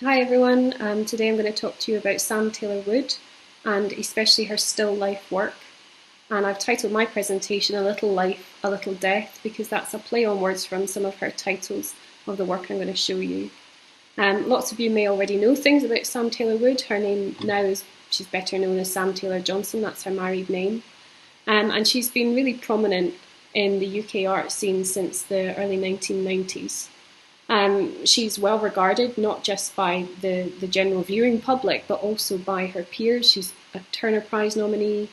Hi everyone, today I'm going to talk to you about Sam Taylor Wood and especially her still life work. And I've titled my presentation A Little Life, A Little Death because that's a play on words from some of her titles of the work I'm going to show you. Lots of you may already know things about Sam Taylor Wood. Her name now is, she's better known as Sam Taylor Johnson, that's her married name. And she's been really prominent in the UK art scene since the early 1990s. She's well regarded not just by the general viewing public, but also by her peers. She's a Turner Prize nominee.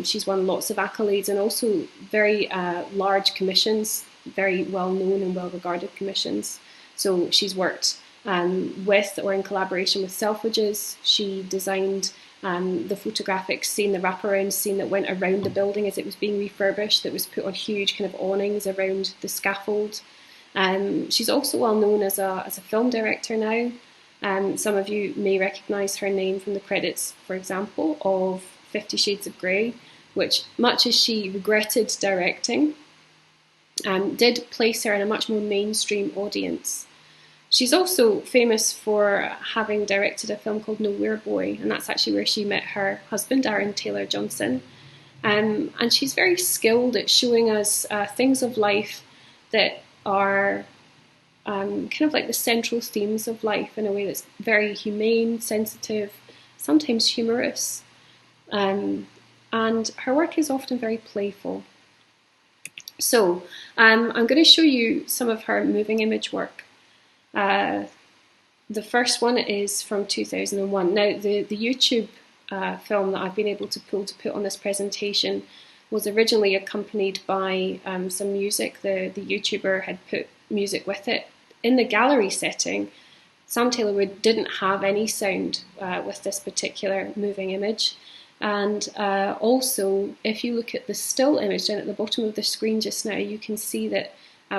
She's won lots of accolades and also very large commissions, very well known and well regarded commissions. So she's worked with or in collaboration with Selfridges. She designed the photographic scene, the wraparound scene that went around the building as it was being refurbished, that was put on huge kind of awnings around the scaffold. She's also well known as a film director now. Some of you may recognise her name from the credits, for example, of 50 Shades of Grey, which, much as she regretted directing, did place her in a much more mainstream audience. She's also famous for having directed a film called Nowhere Boy, and that's actually where she met her husband, Aaron Taylor Johnson. And she's very skilled at showing us things of life that are kind of like the central themes of life in a way that's very humane, sensitive, sometimes humorous. And her work is often very playful. So I'm going to show you some of her moving image work. The first one is from 2001. Now, the YouTube film that I've been able to pull to put on this presentation was originally accompanied by some music. The YouTuber had put music with it. In the gallery setting, Sam Taylor Wood didn't have any sound with this particular moving image. And also, if you look at the still image down at the bottom of the screen just now, you can see that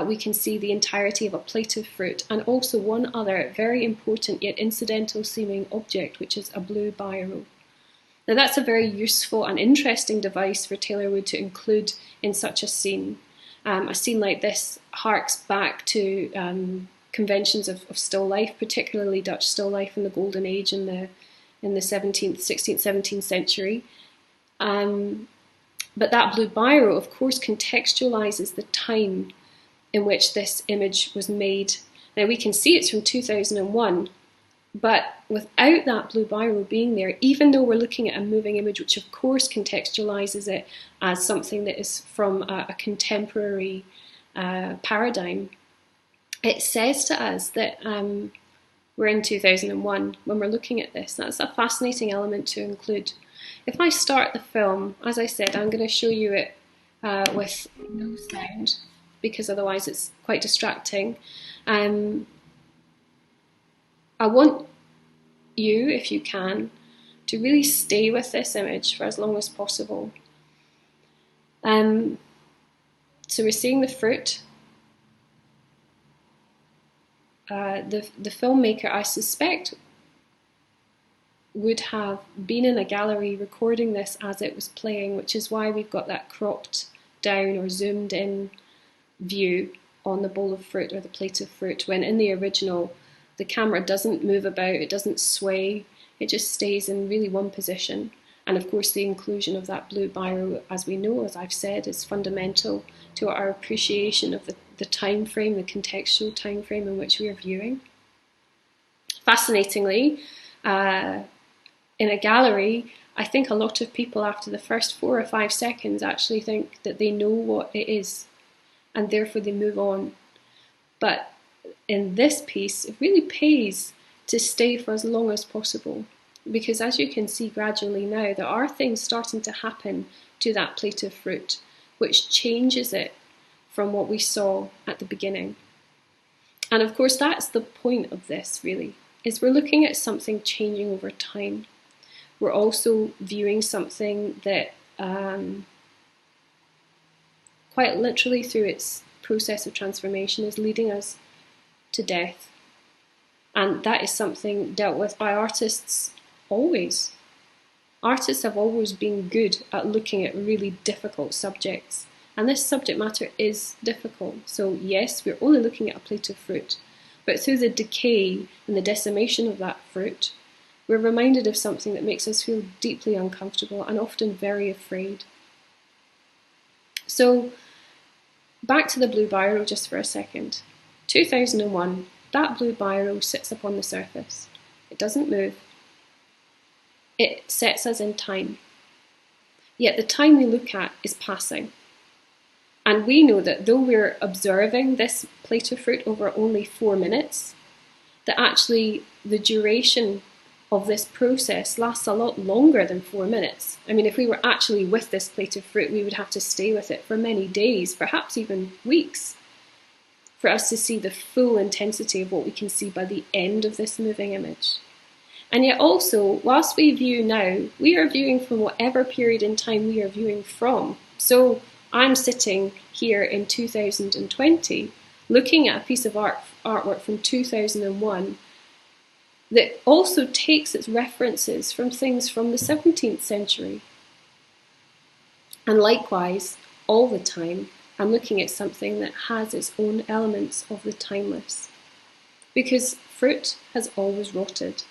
we can see the entirety of a plate of fruit and also one other very important yet incidental seeming object, which is a blue biro. Now that's a very useful and interesting device for Taylor Wood to include in such a scene. A scene like this harks back to conventions of still life, particularly Dutch still life in the Golden Age in the 17th, 16th, 17th century. But that blue biro, of course, contextualizes the time in which this image was made. Now we can see it's from 2001, but without that blue biro being there, even though we're looking at a moving image, which of course contextualizes it as something that is from a contemporary paradigm, it says to us that we're in 2001 when we're looking at this. That's a fascinating element to include. If I start the film, as I said, I'm going to show you it with no sound because otherwise it's quite distracting. I want you, if you can, to really stay with this image for as long as possible. So we're seeing the fruit. The filmmaker, I suspect, would have been in a gallery recording this as it was playing, which is why we've got that cropped down or zoomed in view on the bowl of fruit or the plate of fruit, when in the original the camera doesn't move about, it doesn't sway, it just stays in really one position. And of course the inclusion of that blue biro, as we know, as I've said, is fundamental to our appreciation of the time frame, the contextual time frame in which we are viewing. Fascinatingly, in a gallery, I think a lot of people after the first 4 or 5 seconds actually think that they know what it is and therefore they move on. But in this piece, it really pays to stay for as long as possible, because as you can see gradually now, there are things starting to happen to that plate of fruit which changes it from what we saw at the beginning. And of course that's the point of this, really, is we're looking at something changing over time. We're also viewing something that quite literally through its process of transformation is leading us to death. And that is something dealt with by artists always. Artists have always been good at looking at really difficult subjects. And this subject matter is difficult. So yes, we're only looking at a plate of fruit, But through the decay and the decimation of that fruit, we're reminded of something that makes us feel deeply uncomfortable and often very afraid. So, back to the blue biro just for a second. 2001, that blue biro sits upon the surface. It doesn't move. It sets us in time. Yet the time we look at is passing. And we know that though we're observing this plate of fruit over only 4 minutes, that actually the duration of this process lasts a lot longer than 4 minutes. I mean, if we were actually with this plate of fruit, we would have to stay with it for many days, perhaps even weeks, for us to see the full intensity of what we can see by the end of this moving image. And yet also, whilst we view now, we are viewing from whatever period in time we are viewing from. So I'm sitting here in 2020, looking at a piece of artwork from 2001 that also takes its references from things from the 17th century. And likewise, all the time, I'm looking at something that has its own elements of the timeless. Because fruit has always rotted.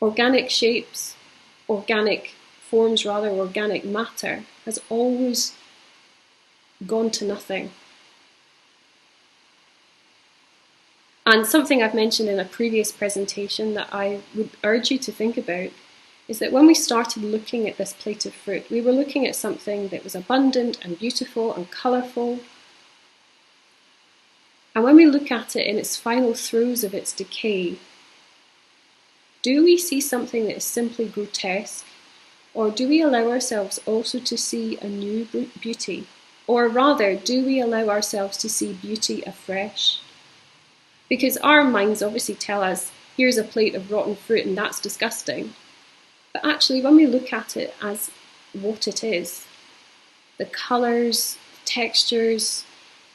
Organic shapes, organic forms rather, organic matter has always gone to nothing. And something I've mentioned in a previous presentation that I would urge you to think about is that when we started looking at this plate of fruit, we were looking at something that was abundant and beautiful and colourful. And when we look at it in its final throes of its decay, do we see something that is simply grotesque, or do we allow ourselves also to see a new beauty? Or rather, do we allow ourselves to see beauty afresh? Because our minds obviously tell us, here's a plate of rotten fruit and that's disgusting. But actually, when we look at it as what it is, the colours, textures,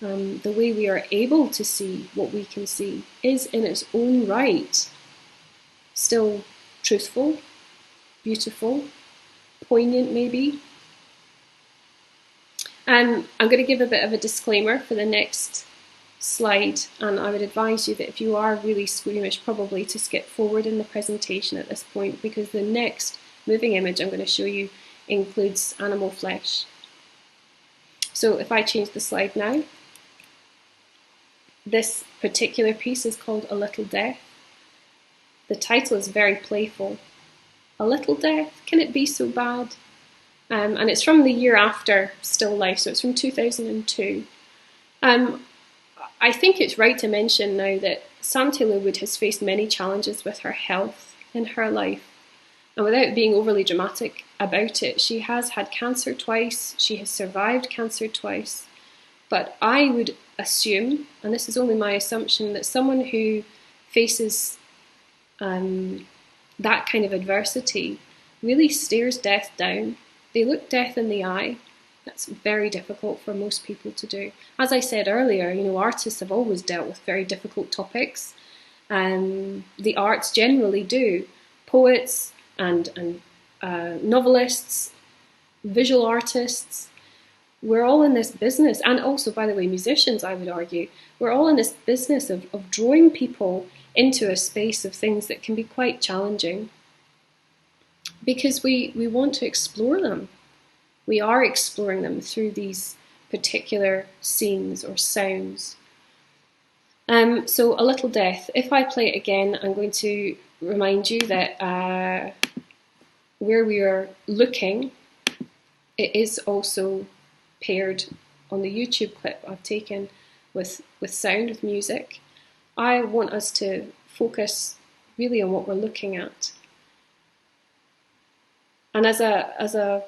the way we are able to see what we can see is in its own right still truthful, beautiful, poignant maybe. I'm going to give a bit of a disclaimer for the next slide, and I would advise you that if you are really squeamish, probably to skip forward in the presentation at this point, because the next moving image I'm going to show you includes animal flesh. So if I change the slide now, this particular piece is called A Little Death. The title is very playful. A little death, can it be so bad? And it's from the year after Still Life, so it's from 2002. I think it's right to mention now that Sam Taylor Wood has faced many challenges with her health in her life. And without being overly dramatic about it, she has had cancer twice, she has survived cancer twice. But I would assume, and this is only my assumption, that someone who faces that kind of adversity really stares death down. They look death in the eye. That's very difficult for most people to do. As I said earlier, artists have always dealt with very difficult topics. The arts generally do. Poets and novelists, visual artists, we're all in this business, and also, by the way, musicians, I would argue, we're all in this business of drawing people into a space of things that can be quite challenging because we want to explore them. We are exploring them through these particular scenes or sounds. So A Little Death, if I play it again, I'm going to remind you that where we are looking, it is also paired on the YouTube clip I've taken with sound, with music. I want us to focus really on what we're looking at. And as a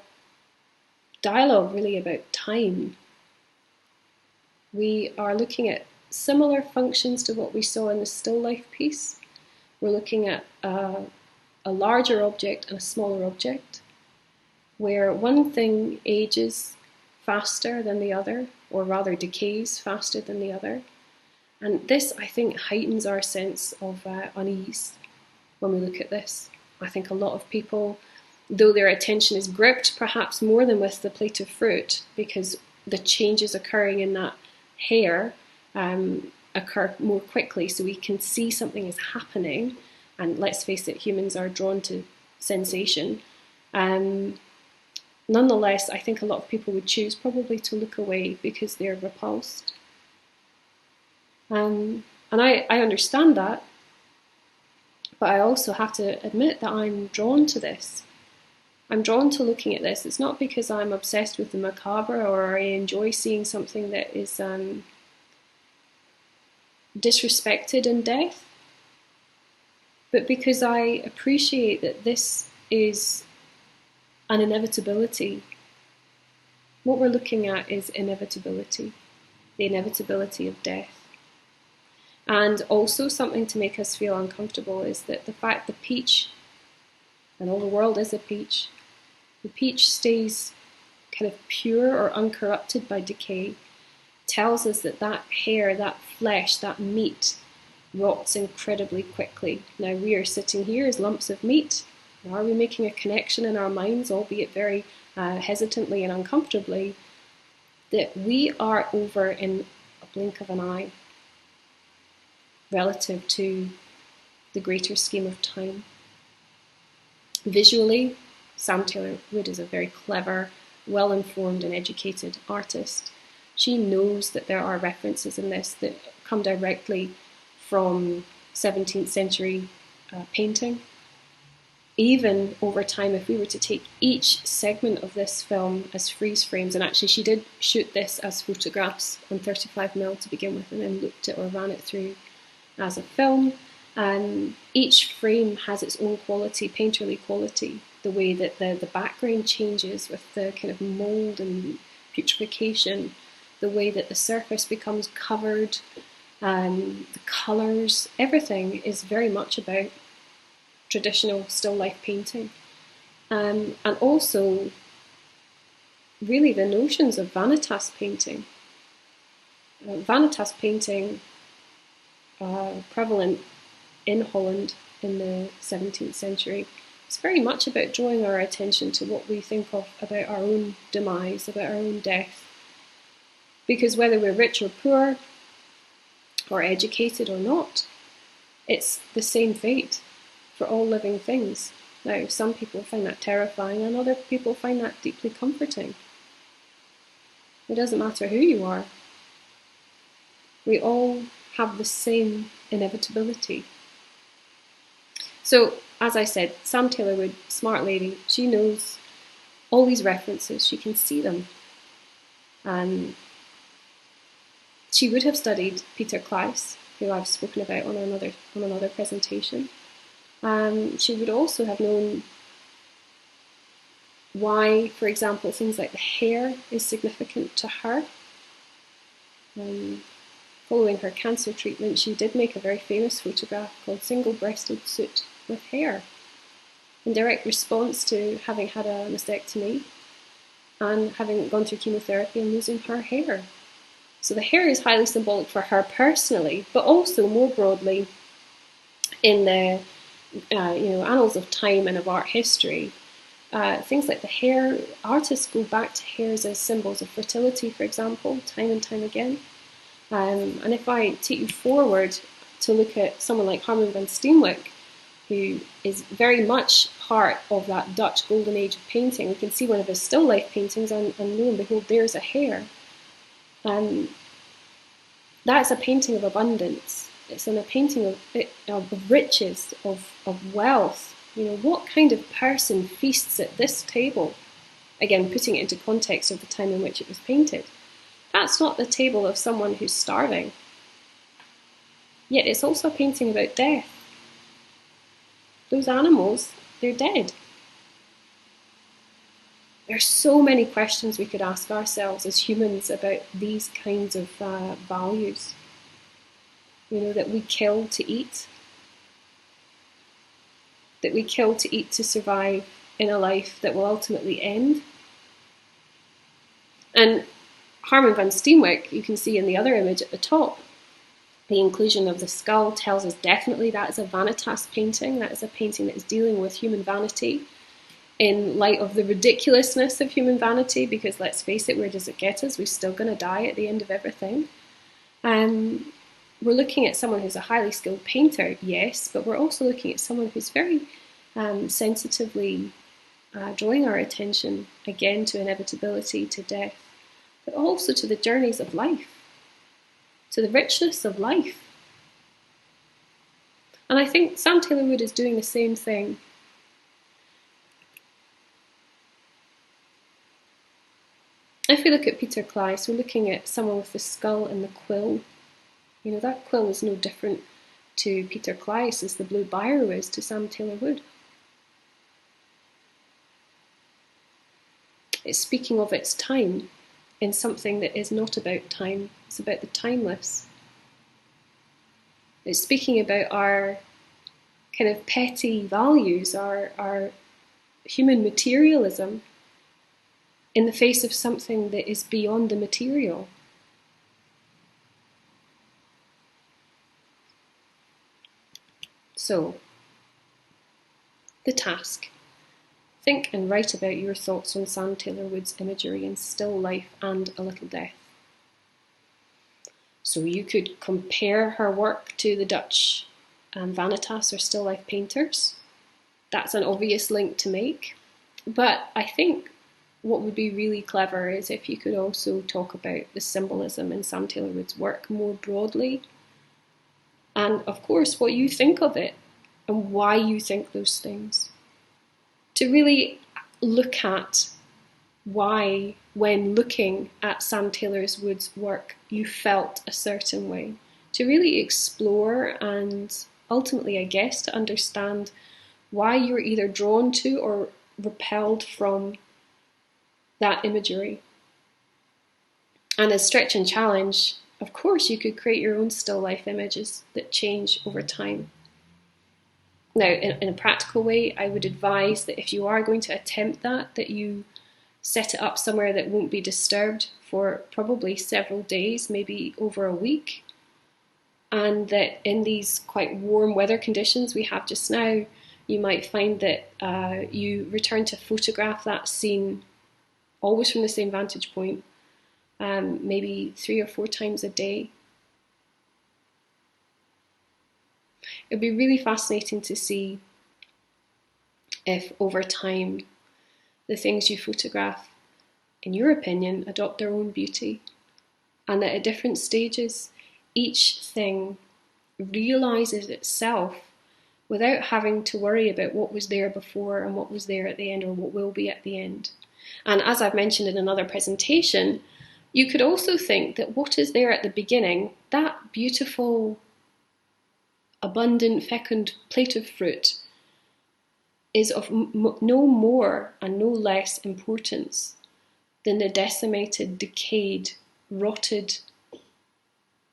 dialogue really about time, we are looking at similar functions to what we saw in the Still Life piece. We're looking at a larger object and a smaller object, where one thing ages faster than the other, or rather decays faster than the other. And this, I think, heightens our sense of unease when we look at this. I think a lot of people, though their attention is gripped perhaps more than with the plate of fruit, because the changes occurring in that hair occur more quickly, so we can see something is happening. And let's face it, humans are drawn to sensation. Nonetheless, I think a lot of people would choose probably to look away because they're repulsed. And I understand that, but I also have to admit that I'm drawn to this. I'm drawn to looking at this. It's not because I'm obsessed with the macabre or I enjoy seeing something that is disrespected in death, but because I appreciate that this is an inevitability. What we're looking at is inevitability, the inevitability of death. And also something to make us feel uncomfortable is that the fact the peach, and all the world is a peach, the peach stays kind of pure or uncorrupted by decay, tells us that that hair, that flesh, that meat rots incredibly quickly. Now we are sitting here as lumps of meat. Are we making a connection in our minds, albeit very hesitantly and uncomfortably, that we are over in a blink of an eye relative to the greater scheme of time? Visually, Sam Taylor Wood is a very clever, well-informed and educated artist. She knows that there are references in this that come directly from 17th century painting. Even over time, if we were to take each segment of this film as freeze frames, and actually she did shoot this as photographs on 35mm to begin with, and then looped it or ran it through as a film, each frame has its own quality, painterly quality, the way that the background changes with the kind of mould and putrefaction, the way that the surface becomes covered, the colours, everything is very much about traditional still life painting. And also really the notions of vanitas painting. Vanitas painting, prevalent in Holland in the 17th century, it's very much about drawing our attention to what we think of about our own demise, about our own death. Because whether we're rich or poor, or educated or not, it's the same fate for all living things. Now, some people find that terrifying and other people find that deeply comforting. It doesn't matter who you are. We all have the same inevitability. So, as I said, Sam Taylor Wood, smart lady, she knows all these references, she can see them. She would have studied Peter Klaus, who I've spoken about on another presentation. She would also have known why, for example, things like the hair is significant to her. Following her cancer treatment, she did make a very famous photograph called Single-Breasted Suit with Hair, in direct response to having had a mastectomy and having gone through chemotherapy and losing her hair. So the hair is highly symbolic for her personally, but also more broadly in the annals of time and of art history. Things like the hair, artists go back to hairs as symbols of fertility, for example, time and time again. And if I take you forward to look at someone like Harman van Steenwyck, who is very much part of that Dutch golden age of painting, we can see one of his still life paintings, and lo and behold, there's a hair. That's a painting of abundance. It's a painting of riches, of wealth. What kind of person feasts at this table? Again, putting it into context of the time in which it was painted. That's not the table of someone who's starving. Yet it's also a painting about death. Those animals, they're dead. There are so many questions we could ask ourselves as humans about these kinds of values. That we kill to eat. That we kill to eat to survive in a life that will ultimately end. And Harman van Steenwyck, you can see in the other image at the top, the inclusion of the skull tells us definitely that is a vanitas painting. That is a painting that is dealing with human vanity in light of the ridiculousness of human vanity, because let's face it, where does it get us? We're still going to die at the end of everything. We're looking at someone who's a highly skilled painter, yes, but we're also looking at someone who's very sensitively drawing our attention again to inevitability, to death, but also to the journeys of life, to the richness of life. And I think Sam Taylor Wood is doing the same thing. If we look at Peter Clyce, we're looking at someone with the skull and the quill. You know, that quill is no different to Peter Clyce as the blue biro is to Sam Taylor Wood. It's speaking of its time in something that is not about time. It's about the timeless. It's speaking about our kind of petty values, our human materialism in the face of something that is beyond the material. So, the task. Think and write about your thoughts on Sam Taylor Wood's imagery in Still Life and A Little Death. So you could compare her work to the Dutch Vanitas or Still Life painters. That's an obvious link to make. But I think what would be really clever is if you could also talk about the symbolism in Sam Taylor Wood's work more broadly. And of course, what you think of it and why you think those things. To really look at why, when looking at Sam Taylor Wood's work, you felt a certain way. To really explore and ultimately, I guess, to understand why you're either drawn to or repelled from that imagery. And as stretch and challenge, of course, you could create your own still life images that change over time. Now, in a practical way, I would advise that if you are going to attempt that you set it up somewhere that won't be disturbed for probably several days, maybe over a week. And that in these quite warm weather conditions we have just now, you might find that you return to photograph that scene always from the same vantage point, maybe 3 or 4 times a day. It'd be really fascinating to see if over time the things you photograph, in your opinion, adopt their own beauty, and that at different stages each thing realizes itself without having to worry about what was there before and what was there at the end or what will be at the end. And as I've mentioned in another presentation, you could also think that what is there at the beginning, that beautiful, abundant, fecund plate of fruit, is of no more and no less importance than the decimated, decayed, rotted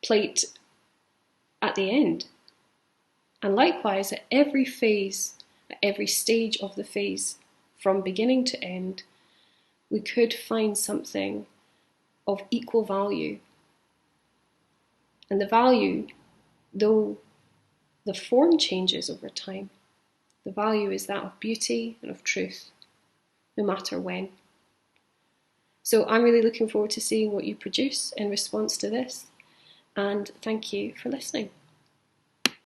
plate at the end. And likewise, at every phase, at every stage of the phase, from beginning to end, we could find something of equal value. And the value, though the form changes over time, the value is that of beauty and of truth, no matter when. So I'm really looking forward to seeing what you produce in response to this, and thank you for listening.